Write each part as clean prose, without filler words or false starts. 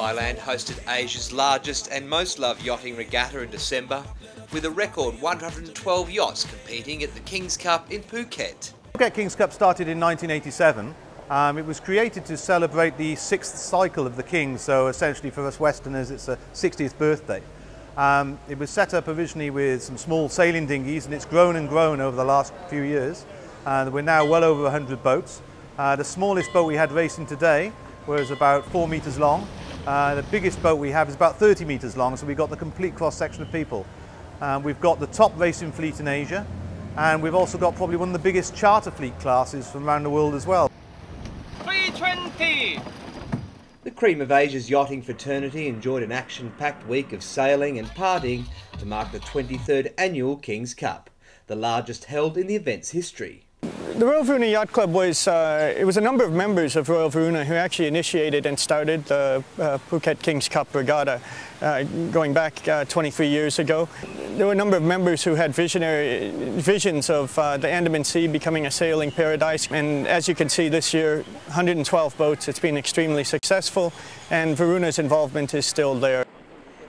Thailand hosted Asia's largest and most loved yachting regatta in December, with a record 112 yachts competing at the King's Cup in Phuket. Phuket King's Cup started in 1987. It was created to celebrate the 6th cycle of the King, so essentially for us Westerners it's a 60th birthday. It was set up originally with some small sailing dinghies, and it's grown and grown over the last few years. We're now well over 100 boats. The smallest boat we had racing today was about 4 metres long. The biggest boat we have is about 30 metres long, so we've got the complete cross-section of people. We've got the top racing fleet in Asia, and we've also got probably one of the biggest charter fleet classes from around the world as well. 320! The cream of Asia's yachting fraternity enjoyed an action-packed week of sailing and partying to mark the 23rd annual King's Cup, the largest held in the event's history. The Royal Varuna Yacht Club was a number of members of Royal Varuna who actually initiated and started the Phuket King's Cup Regatta going back 23 years ago. There were a number of members who had visions of the Andaman Sea becoming a sailing paradise, and as you can see this year, 112 boats. It's been extremely successful, and Varuna's involvement is still there.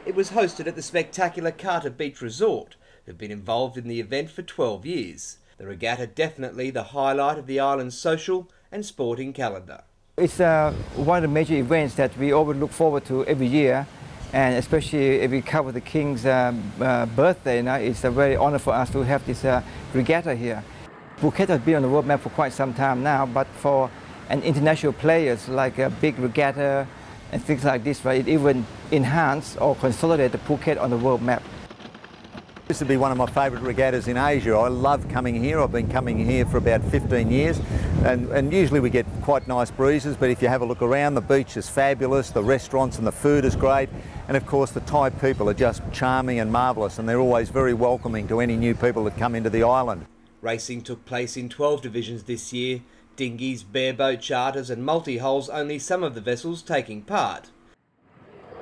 It was hosted at the spectacular Carter Beach Resort, who've been involved in the event for 12 years. The regatta definitely the highlight of the island's social and sporting calendar. It's one of the major events that we always look forward to every year, and especially if we cover the King's birthday. Now, it's a very honor for us to have this regatta here. Phuket has been on the world map for quite some time now, but for an international players like a big regatta and things like this, right, it even enhance or consolidate the Phuket on the world map. This would be one of my favourite regattas in Asia. I love coming here. I've been coming here for about 15 years, and usually we get quite nice breezes, but if you have a look around, the beach is fabulous, the restaurants and the food is great, and of course the Thai people are just charming and marvellous, and they're always very welcoming to any new people that come into the island. Racing took place in 12 divisions this year. Dinghies, bareboat charters and multi-hulls, only some of the vessels taking part.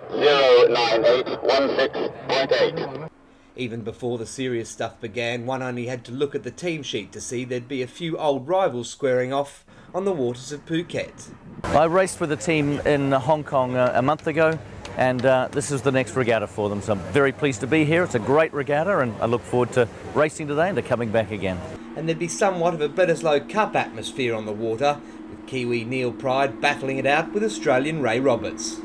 09816.8. Even before the serious stuff began, one only had to look at the team sheet to see there'd be a few old rivals squaring off on the waters of Phuket. I raced with the team in Hong Kong a month ago, and this is the next regatta for them, so I'm very pleased to be here. It's a great regatta, and I look forward to racing today and to coming back again. And there'd be somewhat of a Bledisloe Cup atmosphere on the water, with Kiwi Neil Pride battling it out with Australian Ray Roberts.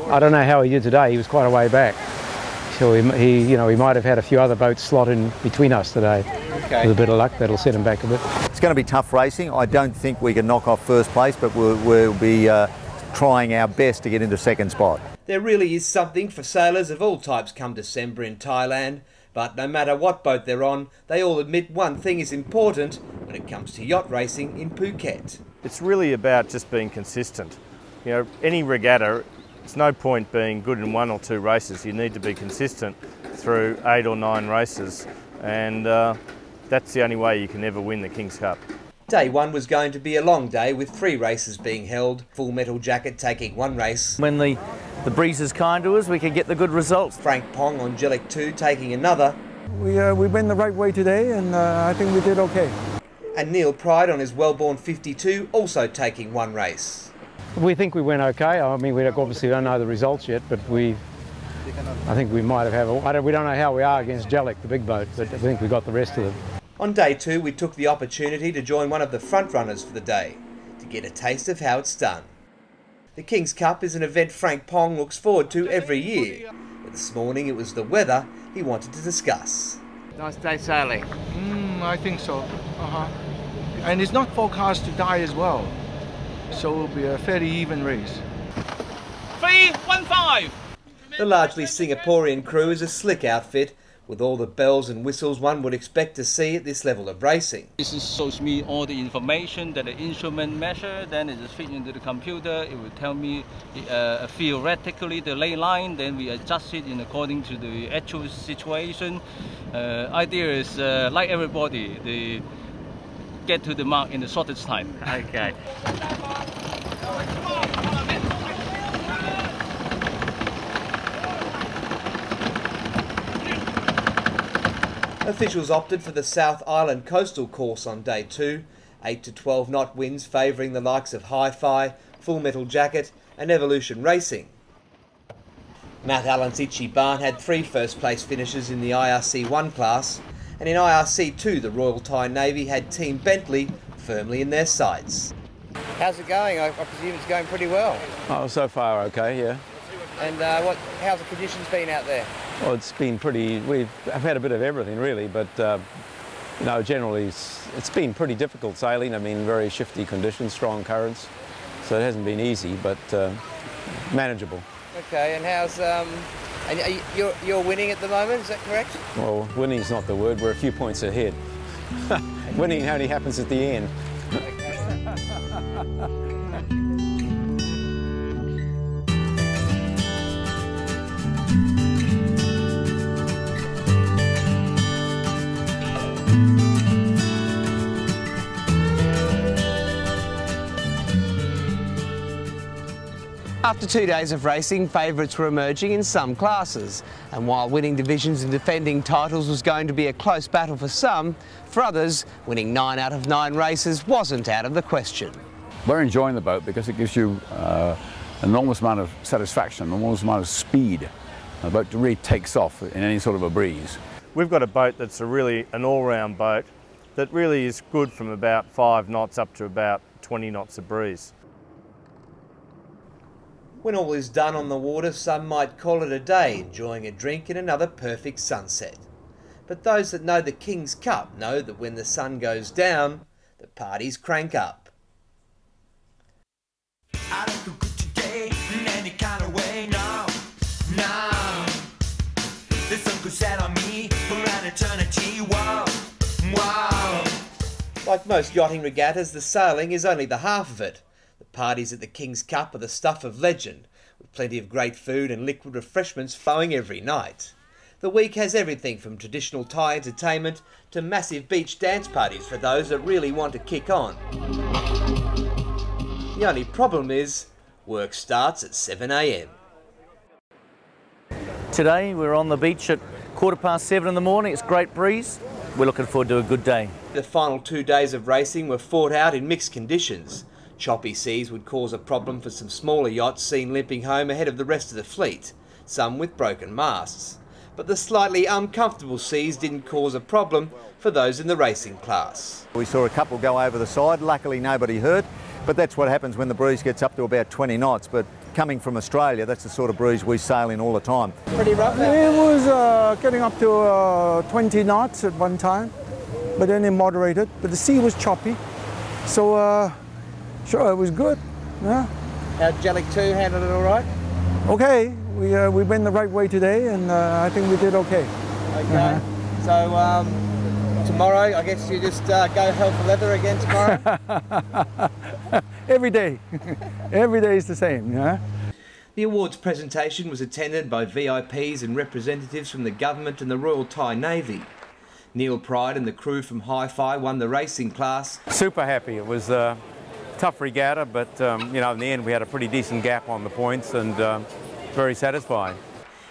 I don't know how he did today. He was quite a way back. So he might have had a few other boats slot in between us today. Okay. With a bit of luck, that'll set him back a bit. It's going to be tough racing. I don't think we can knock off first place, but we'll be trying our best to get into second spot. There really is something for sailors of all types come December in Thailand, but no matter what boat they're on, they all admit one thing is important when it comes to yacht racing in Phuket. It's really about just being consistent. You know, any regatta, it's no point being good in 1 or 2 races. You need to be consistent through 8 or 9 races, and that's the only way you can ever win the King's Cup. Day 1 was going to be a long day with 3 races being held, Full Metal Jacket taking 1 race. When the breeze is kind to us, we can get the good results. Frank Pong on Angelic 2 taking another. We went the right way today, and I think we did okay. And Neil Pride on his Wellborn 52 also taking 1 race. We think we went okay. I mean, we obviously don't know the results yet, but I think we might have we don't know how we are against Jellic, the big boat, but I think we got the rest of them. On day 2, we took the opportunity to join one of the front runners for the day, to get a taste of how it's done. The King's Cup is an event Frank Pong looks forward to every year, but this morning it was the weather he wanted to discuss. Nice day sailing. I think so. And it's not forecast to die as well, so it'll be a fairly even race. 315! The largely Singaporean crew is a slick outfit, with all the bells and whistles one would expect to see at this level of racing. This shows me all the information that the instrument measure, then it is fit into the computer. It will tell me theoretically the ley line, then we adjust it in according to the actual situation. Idea is like everybody, they get to the mark in the shortest time. Okay. Officials opted for the South Island coastal course on day 2, 8 to 12 knot winds favouring the likes of Hi-Fi, Full Metal Jacket and Evolution Racing. Matt Allen's Ichiban had 3 first-place finishes in the IRC1 class, and in IRC2 the Royal Thai Navy had Team Bentley firmly in their sights. How's it going? I presume it's going pretty well. Oh, so far okay, yeah. And how's the conditions been out there? Well, it's been pretty, I've had a bit of everything really, but you know, generally it's been pretty difficult sailing. I mean, very shifty conditions, strong currents, so it hasn't been easy, but manageable. Okay, and how's, and you're winning at the moment, is that correct? Well, winning's not the word, we're a few points ahead. Winning only happens at the end. After 2 days of racing, favourites were emerging in some classes, and while winning divisions and defending titles was going to be a close battle for some, for others, winning 9 out of 9 races wasn't out of the question. We're enjoying the boat because it gives you an enormous amount of satisfaction, an enormous amount of speed. The boat really takes off in any sort of a breeze. We've got a boat that's really an all-round boat that really is good from about 5 knots up to about 20 knots of breeze. When all is done on the water, some might call it a day, enjoying a drink and another perfect sunset. But those that know the King's Cup know that when the sun goes down, the parties crank up. I don't feel good today in any kind of way, no. There's some good set on me for an eternity, whoa, whoa. Like most yachting regattas, the sailing is only the half of it. The parties at the King's Cup are the stuff of legend, with plenty of great food and liquid refreshments flowing every night. The week has everything from traditional Thai entertainment to massive beach dance parties for those that really want to kick on. The only problem is, work starts at 7 AM. Today we're on the beach at 7:15 in the morning. It's great breeze. We're looking forward to a good day. The final 2 days of racing were fought out in mixed conditions. Choppy seas would cause a problem for some smaller yachts seen limping home ahead of the rest of the fleet, some with broken masts. But the slightly uncomfortable seas didn't cause a problem for those in the racing class. We saw a couple go over the side, luckily nobody hurt, but that's what happens when the breeze gets up to about 20 knots. But coming from Australia, that's the sort of breeze we sail in all the time. Pretty rough. It was getting up to 20 knots at one time, but then it moderated. But the sea was choppy, so sure, it was good. Yeah. How Jellic 2 handled it all right? Okay, we went the right way today, and I think we did okay. Okay. So tomorrow, I guess you just go hell for leather again tomorrow? Every day. Every day is the same. Yeah. The awards presentation was attended by VIPs and representatives from the government and the Royal Thai Navy. Neil Pride and the crew from Hi-Fi won the racing class. Super happy. It was tough regatta, but you know, in the end we had a pretty decent gap on the points, and very satisfying.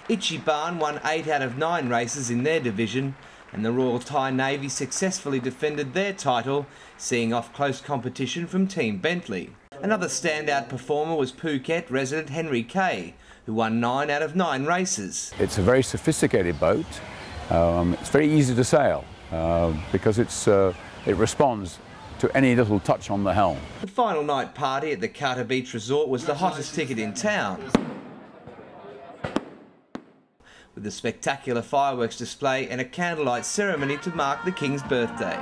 Ichiban won 8 out of 9 races in their division, and the Royal Thai Navy successfully defended their title, seeing off close competition from Team Bentley. Another standout performer was Phuket resident Henry Kay, who won 9 out of 9 races. It's a very sophisticated boat. It's very easy to sail because it responds to any little touch on the helm. The final night party at the Carter Beach Resort was the hottest ticket in town, with a spectacular fireworks display and a candlelight ceremony to mark the King's birthday.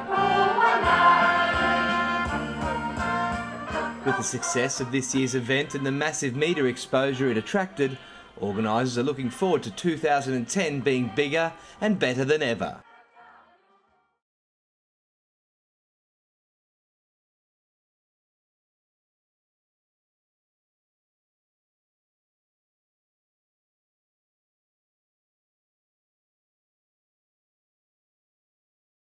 With the success of this year's event and the massive media exposure it attracted, organisers are looking forward to 2010 being bigger and better than ever.